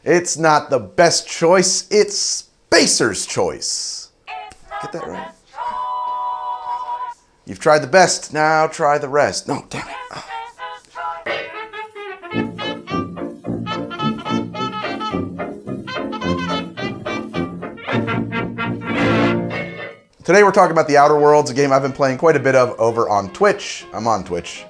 It's not the best choice, it's Spacer's choice. Get that right? You've tried the best, now try the rest. No, damn it. Oh. Today we're talking about The Outer Worlds, a game I've been playing quite a bit of over on Twitch. I'm on Twitch,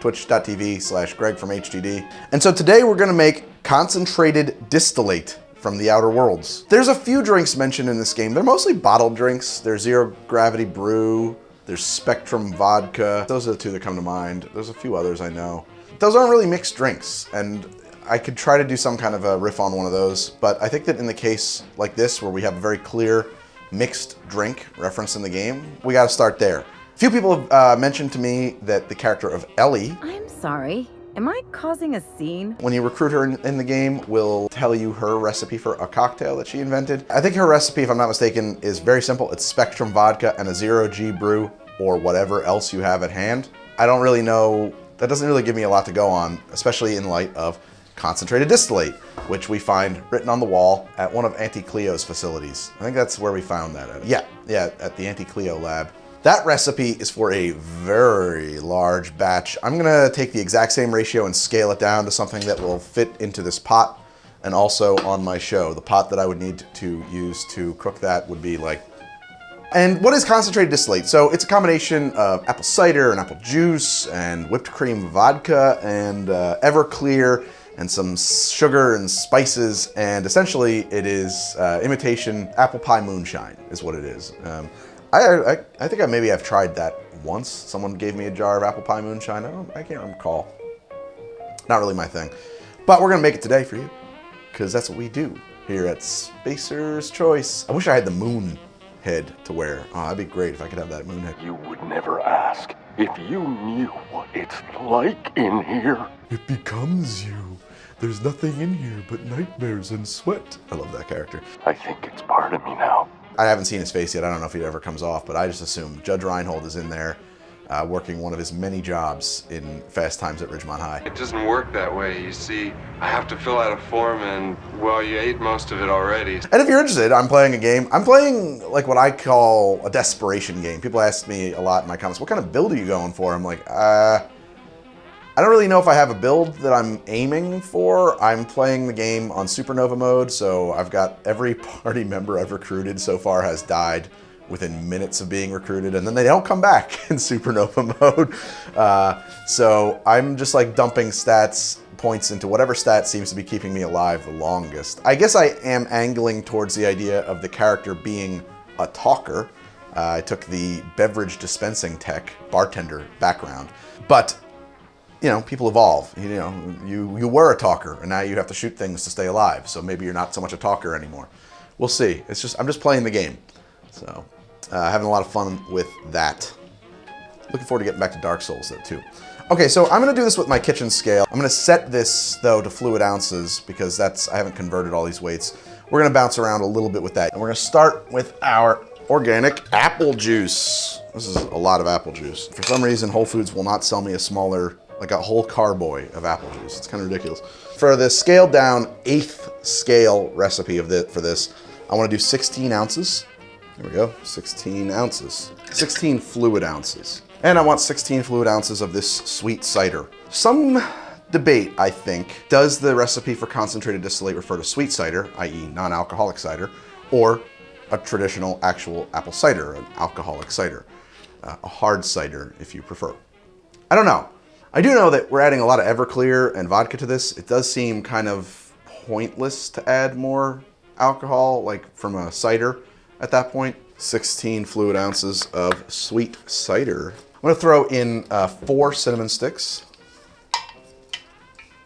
twitch.tv/Greg from HDD. And so today we're gonna make Concentrated Distillate from The Outer Worlds. There's a few drinks mentioned in this game. They're mostly bottled drinks. There's Zero Gravity Brew, there's Spectrum Vodka. Those are the two that come to mind. There's a few others I know. Those aren't really mixed drinks, and I could try to do some kind of a riff on one of those, but I think that in the case like this, where we have a very clear mixed drink reference in the game, we gotta start there. A few people have mentioned to me that the character of Ellie, I'm sorry, am I causing a scene? when you recruit her in the game, will tell you her recipe for a cocktail that she invented. I think her recipe, if I'm not mistaken, is very simple. It's Spectrum Vodka and a Zero G brew or whatever else you have at hand. I don't really know, that doesn't really give me a lot to go on, especially in light of Concentrated Distillate, which we find written on the wall at one of Auntie Cleo's facilities. I think that's where we found that at. Yeah, at the Auntie Cleo lab. That recipe is for a very large batch. I'm gonna take the exact same ratio and scale it down to something that will fit into this pot and also on my show. The pot that I would need to use to cook that would be like. And what is Concentrated Distillate? So it's a combination of apple cider and apple juice and whipped cream vodka and Everclear and some sugar and spices, and essentially it is imitation apple pie moonshine is what it is. I think maybe I've tried that once. Someone gave me a jar of apple pie moonshine. I can't recall. Not really my thing. But we're gonna make it today for you, because that's what we do here at Spacer's Choice. I wish I had the moon head to wear. Oh, that'd be great if I could have that moon head. You would never ask if you knew what it's like in here. It becomes you. There's nothing in here but nightmares and sweat. I love that character. I think it's part of me now. I haven't seen his face yet. I don't know if he ever comes off, but I just assume Judge Reinhold is in there working one of his many jobs in Fast Times at Ridgemont High. It doesn't work that way. You see, I have to fill out a form and, well, you ate most of it already. And if you're interested, I'm playing a game. I'm playing like what I call a desperation game. People ask me a lot in my comments, what kind of build are you going for? I'm like, I don't really know if I have a build that I'm aiming for. I'm playing the game on Supernova mode, so I've got every party member I've recruited so far has died within minutes of being recruited, and then they don't come back in Supernova mode. So I'm just like dumping stats points into whatever stat seems to be keeping me alive the longest. I guess I am angling towards the idea of the character being a talker. I took the beverage dispensing tech bartender background, but you know, people evolve. You know, you were a talker, and now you have to shoot things to stay alive. So maybe you're not so much a talker anymore. We'll see. I'm just playing the game. So having a lot of fun with that. Looking forward to getting back to Dark Souls though too. Okay, so I'm gonna do this with my kitchen scale. I'm gonna set this though to fluid ounces because I haven't converted all these weights. We're gonna bounce around a little bit with that, and we're gonna start with our organic apple juice. This is a lot of apple juice. For some reason, Whole Foods will not sell me a smaller, like a whole carboy of apple juice. It's kind of ridiculous. For the scaled down 8th scale recipe for this, I want to do 16 ounces. There we go, 16 ounces. 16 fluid ounces. And I want 16 fluid ounces of this sweet cider. Some debate, I think, does the recipe for Concentrated Distillate refer to sweet cider, i.e. non-alcoholic cider, or a traditional actual apple cider, an alcoholic cider, a hard cider if you prefer. I don't know. I do know that we're adding a lot of Everclear and vodka to this. It does seem kind of pointless to add more alcohol, like from a cider at that point. 16 fluid ounces of sweet cider. I'm gonna throw in 4 cinnamon sticks.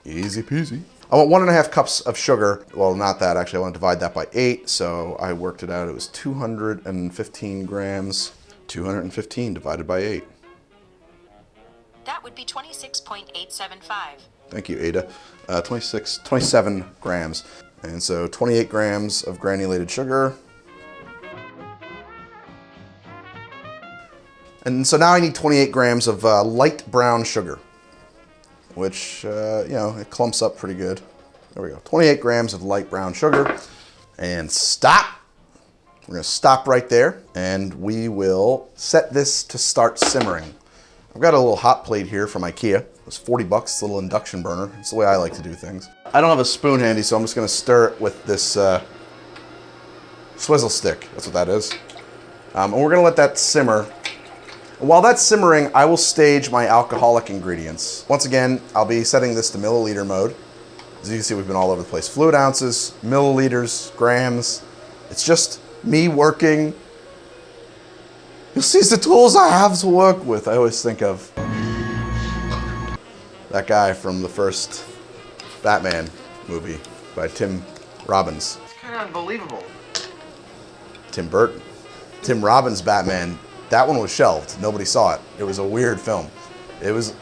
Easy peasy. I want 1.5 cups of sugar. Well, not that, actually. I want to divide that by 8, so I worked it out. It was 215 grams. 215 divided by 8. That would be 26.875. Thank you, Ada. 27 grams. And so 28 grams of granulated sugar. And so now I need 28 grams of light brown sugar, which, you know, it clumps up pretty good. There we go. 28 grams of light brown sugar. And stop. We're going to stop right there, and we will set this to start simmering. I've got a little hot plate here from IKEA. It was 40 bucks, it's a little induction burner. It's the way I like to do things. I don't have a spoon handy, so I'm just going to stir it with this swizzle stick. That's what that is. And we're going to let that simmer. While that's simmering, I will stage my alcoholic ingredients. Once again, I'll be setting this to milliliter mode. As you can see, we've been all over the place. Fluid ounces, milliliters, grams. It's just me working. You'll see the tools I have to work with. I always think of that guy from the first Batman movie by Tim Robbins. It's kind of unbelievable. Tim Burton. Tim Robbins' Batman, that one was shelved. Nobody saw it. It was a weird film. It was,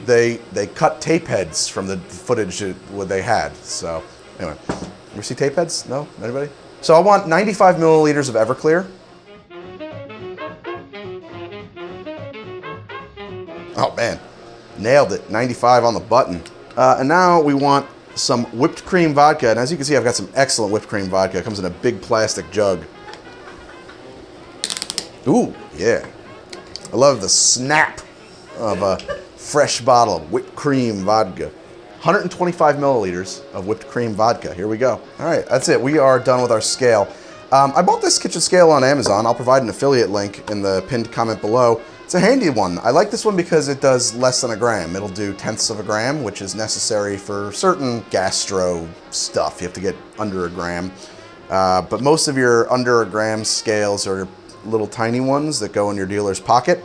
they cut tape heads from the footage that they had. So anyway, you ever see tape heads? No? Anybody? So I want 95 milliliters of Everclear. Oh man, nailed it. 95 on the button. And now we want some whipped cream vodka. And as you can see, I've got some excellent whipped cream vodka. It comes in a big plastic jug. Ooh, yeah. I love the snap of a fresh bottle of whipped cream vodka. 125 milliliters of whipped cream vodka. Here we go. All right, that's it. We are done with our scale. I bought this kitchen scale on Amazon. I'll provide an affiliate link in the pinned comment below. It's a handy one. I like this one because it does less than a gram. It'll do tenths of a gram, which is necessary for certain gastro stuff. You have to get under a gram. But most of your under a gram scales are little tiny ones that go in your dealer's pocket.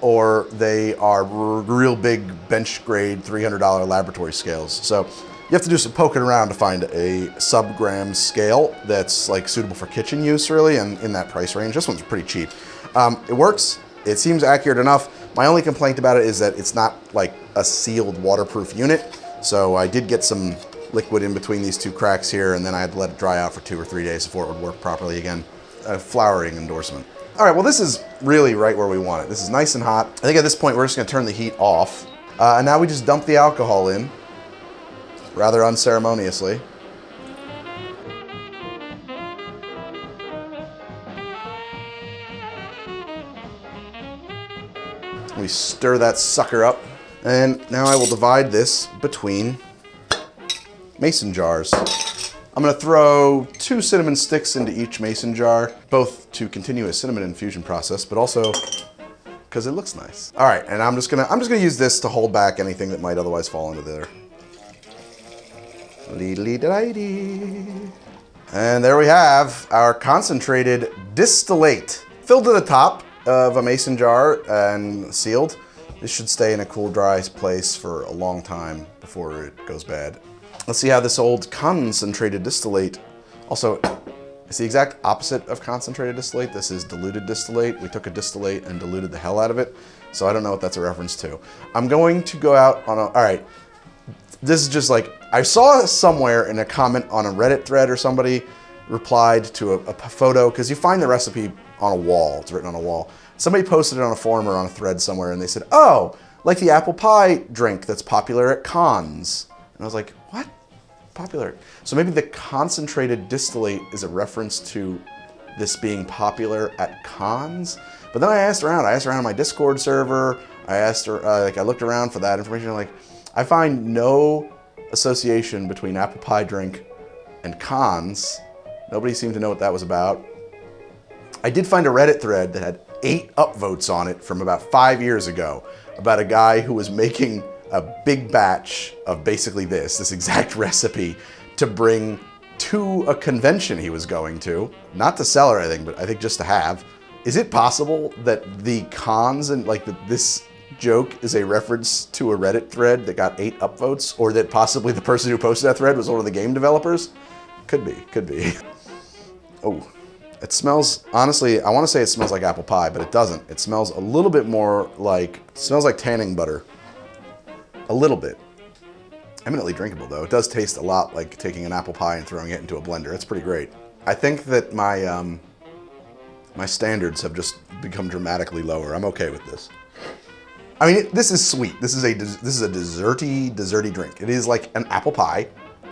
Or they are real big bench grade $300 laboratory scales. So you have to do some poking around to find a sub-gram scale that's like suitable for kitchen use really, and in that price range. This one's pretty cheap. It works. It seems accurate enough. My only complaint about it is that it's not like a sealed waterproof unit. So I did get some liquid in between these two cracks here, and then I had to let it dry out for 2 or 3 days before it would work properly again. A flowering endorsement. All right, well, this is really right where we want it. This is nice and hot. I think at this point, we're just gonna turn the heat off. And now we just dump the alcohol in, rather unceremoniously. We stir that sucker up. And now I will divide this between mason jars. I'm gonna throw 2 cinnamon sticks into each mason jar, both to continue a cinnamon infusion process, but also because it looks nice. All right, and I'm just gonna use this to hold back anything that might otherwise fall into there. And there we have our concentrated distillate, filled to the top of a mason jar and sealed. This should stay in a cool, dry place for a long time before it goes bad. Let's see how this old concentrated distillate, also, it's the exact opposite of concentrated distillate. This is diluted distillate. We took a distillate and diluted the hell out of it. So I don't know what that's a reference to. I'm going to go out on all right, this is just like, I saw somewhere in a comment on a Reddit thread or somebody replied to a photo, because you find the recipe on a wall, it's written on a wall. Somebody posted it on a forum or on a thread somewhere and they said, oh, like the apple pie drink that's popular at cons. And I was like, what? Popular. So maybe the concentrated distillate is a reference to this being popular at cons. But then I asked around on my Discord server. I looked around for that information. Like, I find no association between apple pie drink and cons. Nobody seemed to know what that was about. I did find a Reddit thread that had 8 upvotes on it from about 5 years ago about a guy who was making a big batch of basically this exact recipe to bring to a convention he was going to. Not to sell or anything, but I think just to have. Is it possible that the cons and like this joke is a reference to a Reddit thread that got 8 upvotes? Or that possibly the person who posted that thread was one of the game developers? Could be. Oh, it smells, honestly, I want to say it smells like apple pie, but it doesn't. It smells a little bit more like, it smells like tanning butter. A little bit. Eminently drinkable though. It does taste a lot like taking an apple pie and throwing it into a blender. It's pretty great. I think that my my standards have just become dramatically lower. I'm okay with this. I mean, this is sweet. This is a desserty drink. It is like an apple pie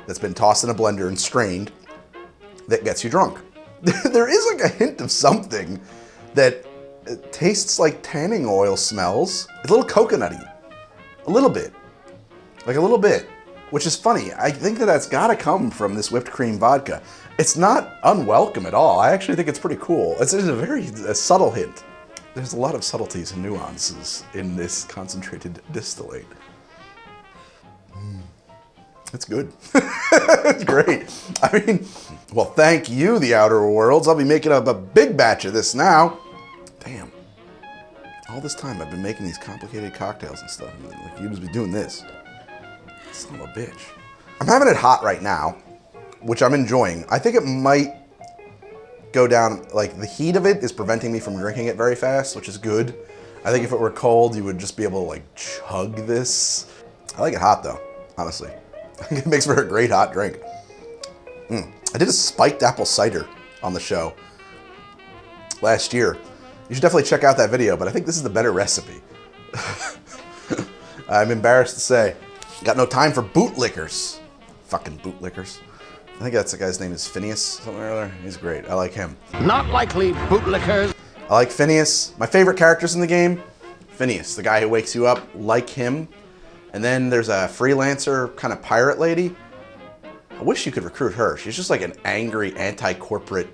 that's been tossed in a blender and strained that gets you drunk. There is like a hint of something that tastes like tanning oil smells. It's a little coconutty. A little bit. Like a little bit. Which is funny. I think that that's gotta come from this whipped cream vodka. It's not unwelcome at all. I actually think it's pretty cool. It's a very subtle hint. There's a lot of subtleties and nuances in this concentrated distillate. It's good. It's great. I mean, well, thank you, The Outer Worlds. I'll be making up a big batch of this now. Damn. All this time I've been making these complicated cocktails and stuff. Like, you must be doing this. Son of a bitch. I'm having it hot right now, which I'm enjoying. I think it might go down, like the heat of it is preventing me from drinking it very fast, which is good. I think if it were cold, you would just be able to like chug this. I like it hot though, honestly. I think it makes for a great hot drink. I did a spiked apple cider on the show last year. You should definitely check out that video, but I think this is the better recipe. I'm embarrassed to say. Got no time for bootlickers. Fucking bootlickers. I think that's the guy's name is Phineas, something or other. He's great. I like him. Not likely, bootlickers. I like Phineas. My favorite characters in the game, Phineas, the guy who wakes you up, like him. And then there's a freelancer kind of pirate lady. I wish you could recruit her. She's just like an angry anti-corporate.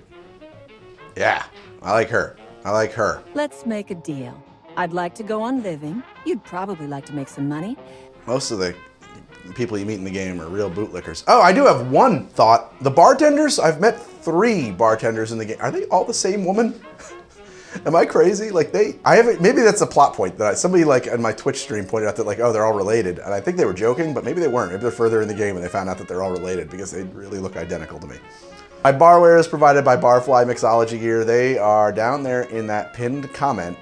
Yeah, I like her. I like her. Let's make a deal. I'd like to go on living. You'd probably like to make some money. Most of the people you meet in the game are real bootlickers. Oh, I do have one thought. The bartenders, I've met 3 bartenders in the game. Are they all the same woman? Am I crazy? Like maybe that's a plot point that somebody like on my Twitch stream pointed out that like, oh, they're all related. And I think they were joking, but maybe they weren't. Maybe they're further in the game and they found out that they're all related because they really look identical to me. My barware is provided by Barfly Mixology Gear. They are down there in that pinned comment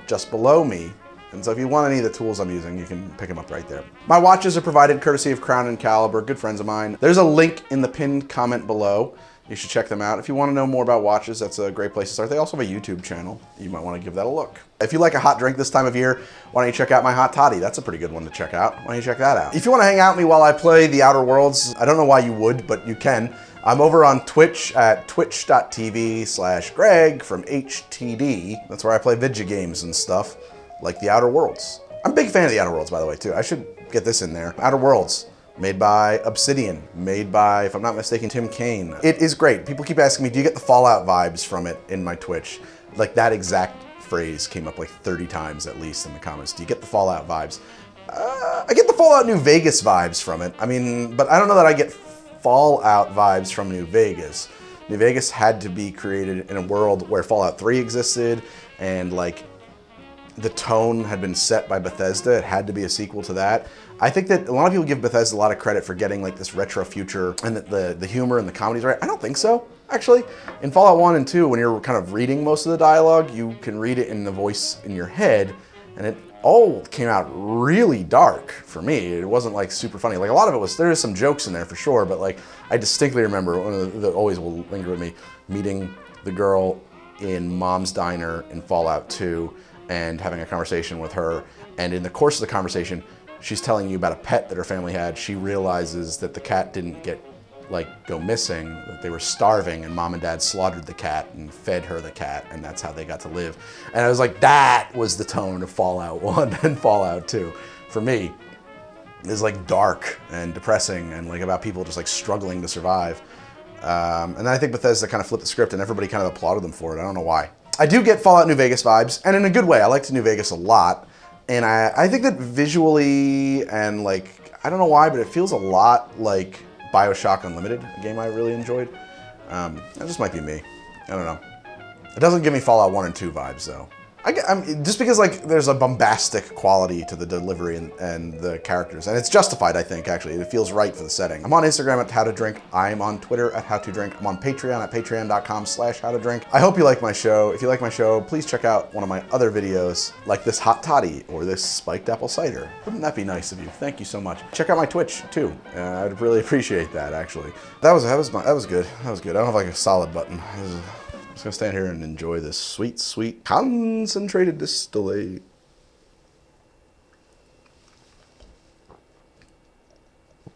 just below me. And so if you want any of the tools I'm using, you can pick them up right there. My watches are provided courtesy of Crown and Caliber, good friends of mine. There's a link in the pinned comment below. You should check them out. If you want to know more about watches, that's a great place to start. They also have a YouTube channel. You might want to give that a look. If you like a hot drink this time of year, why don't you check out my hot toddy? That's a pretty good one to check out. Why don't you check that out? If you want to hang out with me while I play The Outer Worlds, I don't know why you would, but you can. I'm over on Twitch at twitch.tv/Greg from HTD. That's where I play video games and stuff, like The Outer Worlds. I'm a big fan of The Outer Worlds, by the way, too. I should get this in there. Outer Worlds, made by Obsidian, made by, if I'm not mistaken, Tim Kaine. It is great. People keep asking me, do you get the Fallout vibes from it in my Twitch? Like that exact phrase came up like 30 times at least in the comments. Do you get the Fallout vibes? I get the Fallout New Vegas vibes from it. I mean, but I don't know that I get Fallout vibes from New Vegas. New Vegas had to be created in a world where Fallout 3 existed and like the tone had been set by Bethesda. It had to be a sequel to that. I think that a lot of people give Bethesda a lot of credit for getting like this retro future and the humor and the comedy's right. I don't think so, actually. In Fallout 1 and 2, when you're kind of reading most of the dialogue, you can read it in the voice in your head, and it all came out really dark for me. It wasn't like super funny. Like a lot of it was, there is some jokes in there for sure, but like I distinctly remember, one of the that always will linger with me, meeting the girl in Mom's Diner in Fallout 2 and having a conversation with her. And in the course of the conversation, she's telling you about a pet that her family had. She realizes that the cat didn't go missing, that they were starving, and Mom and Dad slaughtered the cat and fed her the cat, and that's how they got to live. And I was like, that was the tone of Fallout 1 and Fallout 2. For me, it's like dark and depressing and like about people just like struggling to survive. And then I think Bethesda kind of flipped the script and everybody kind of applauded them for it. I don't know why. I do get Fallout New Vegas vibes, and in a good way. I liked New Vegas a lot. And I think that visually and like, I don't know why, but it feels a lot like BioShock Unlimited, a game I really enjoyed. That just might be me. I don't know. It doesn't give me Fallout 1 and 2 vibes though. Just because like there's a bombastic quality to the delivery and the characters, and it's justified, I think, actually. It feels right for the setting. I'm on Instagram at HowToDrink. I'm on Twitter at HowToDrink. I'm on Patreon at patreon.com/HowToDrink. I hope you like my show. If you like my show, please check out one of my other videos, like this hot toddy or this spiked apple cider. Wouldn't that be nice of you? Thank you so much. Check out my Twitch too. I'd really appreciate that, actually. That was good. That was good. I don't have like a solid button. I'm just gonna stand here and enjoy this sweet, sweet concentrated distillate.